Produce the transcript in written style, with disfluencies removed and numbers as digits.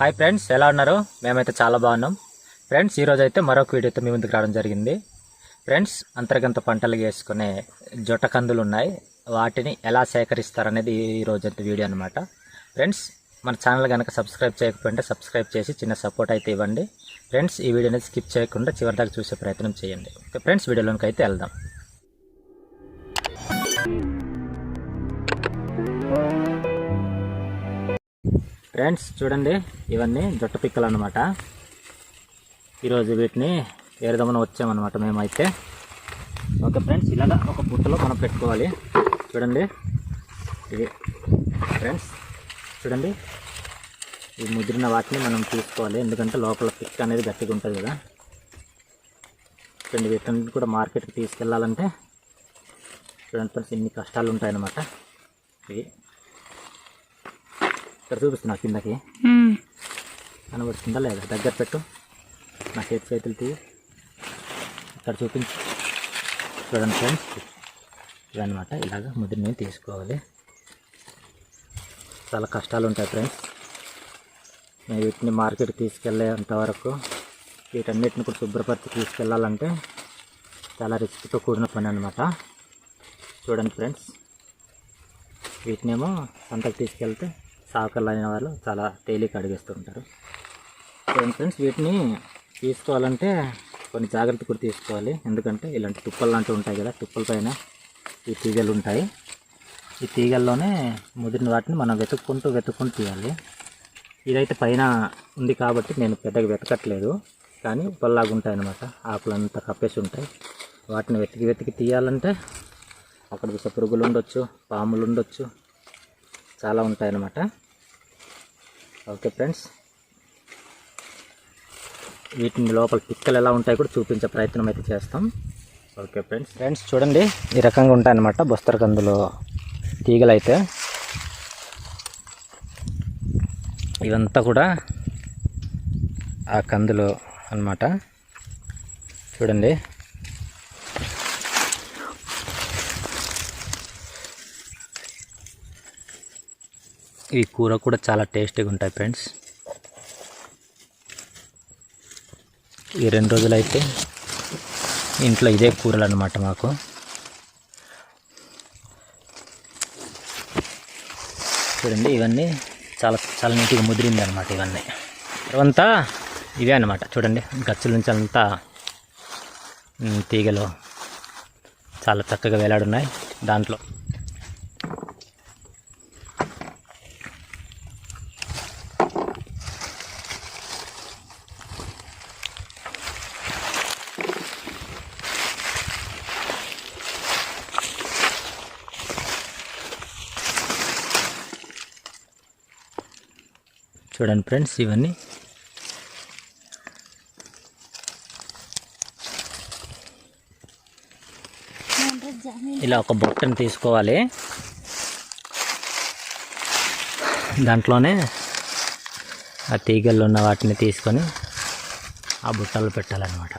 Hi friends, ఎలా ఉన్నారు? మేమైతే చాలా బాగున్నాం ఫ్రెండ్స్. ఈరోజు అయితే మరొక వీడియోతో మీ ముందుకు రావడం జరిగింది ఫ్రెండ్స్. అంతర్గత పంటలు వేసుకునే జొట్ట కందులు ఉన్నాయి, వాటిని ఎలా సేకరిస్తారనేది ఈరోజు అయితే వీడియో అనమాట ఫ్రెండ్స్. మన ఛానల్ కనుక సబ్స్క్రైబ్ చేయకపోతే సబ్స్క్రైబ్ చేసి చిన్న సపోర్ట్ అయితే ఇవ్వండి ఫ్రెండ్స్. ఈ వీడియోని స్కిప్ చేయకుండా చివరిదాకా చూసే ప్రయత్నం చేయండి. ఓకే ఫ్రెండ్స్, వీడియోలోకి అయితే వెళ్దాం. ఫ్రెండ్స్ చూడండి, ఇవన్నీ జొట్ట పిక్కలు అన్నమాట. ఈరోజు వీటిని ఏరుదామని వచ్చామన్నమాట మేమైతే. ఓకే ఫ్రెండ్స్, ఇలాగా ఒక బుట్టలో మనం పెట్టుకోవాలి. చూడండి ఇది ఫ్రెండ్స్, చూడండి ఈ ముదిరిన వాటిని మనం తీసుకోవాలి, ఎందుకంటే లోపల పిక్ అనేది గట్టిగా ఉంటుంది కదా. చూడండి, వీటిని కూడా మార్కెట్కి తీసుకెళ్ళాలంటే చూడండి ఫ్రెండ్స్, ఇన్ని కష్టాలు ఉంటాయన్నమాట. ఇవి ఇక్కడ చూపిస్తున్నా, కిందకి కనబడుతుందా లేదా? దగ్గర పెట్టు, నా చేతులు తీయి, ఇక్కడ చూపించి. చూడండి ఫ్రెండ్స్, ఇదన్నమాట. ఇలాగ ముదిరిని తీసుకోవాలి. చాలా కష్టాలు ఉంటాయి ఫ్రెండ్స్. మేము వీటిని మార్కెట్కి తీసుకెళ్ళేంత వరకు వీటన్నిటిని కూడా శుభ్రపరిచి తీసుకెళ్ళాలంటే చాలా రిస్క్తో కూడిన పని అనమాట. చూడండి ఫ్రెండ్స్, వీటినేమో సంతకు తీసుకెళ్తే సాకర్లు అయిన వాళ్ళు చాలా తేలిక అడిగేస్తుంటారు. చూడండి ఫ్రెండ్స్, వీటిని తీసుకోవాలంటే కొన్ని జాగ్రత్త కూడా తీసుకోవాలి, ఎందుకంటే ఇలాంటి తుప్పలు లాంటివి ఉంటాయి కదా, తుప్పల పైన ఈ తీగలు ఉంటాయి. ఈ తీగల్లోనే ముదిరిన వాటిని మనం వెతుక్కుంటూ తీయాలి. ఇదైతే పైన ఉంది కాబట్టి నేను పెద్దగా వెతకట్లేదు, కానీ ఉప్పల్లాగా ఉంటాయి అన్నమాట. ఆకులంతా కప్పేసి ఉంటాయి. వాటిని వెతికి తీయాలంటే అక్కడ విష పురుగులు ఉండొచ్చు, పాములు ఉండొచ్చు, చాలా ఉంటాయన్నమాట. ఓకే ఫ్రెండ్స్, వీటిని లోపల పిక్కలు ఎలా ఉంటాయి కూడా చూపించే ప్రయత్నం అయితే చేస్తాం. ఓకే ఫ్రెండ్స్ చూడండి, ఈ రకంగా ఉంటాయన్నమాట బొస్తర కందులు తీగలు అయితే. ఇవంతా కూడా ఆ కందులు అన్నమాట. చూడండి, ఈ కూర కూడా చాలా టేస్టీగా ఉంటాయి ఫ్రెండ్స్. ఈ 2 రోజులైతే ఇంట్లో ఇదే కూరలు అన్నమాట మాకు. చూడండి, ఇవన్నీ చాలా చాలా నీట్గా ముదిరింది అనమాట. ఇవన్నీ తర్వాత ఇవే అన్నమాట. చూడండి, గచ్చుల నుంచి అంతా తీగలు చాలా చక్కగా వేలాడున్నాయి. దాంట్లో చూడండి ఫ్రెండ్స్, ఇవన్నీ ఇలా ఒక బుట్టను తీసుకోవాలి. దాంట్లోనే ఆ తీగల్లో ఉన్న వాటిని తీసుకొని ఆ బుట్టలు పెట్టాలన్నమాట.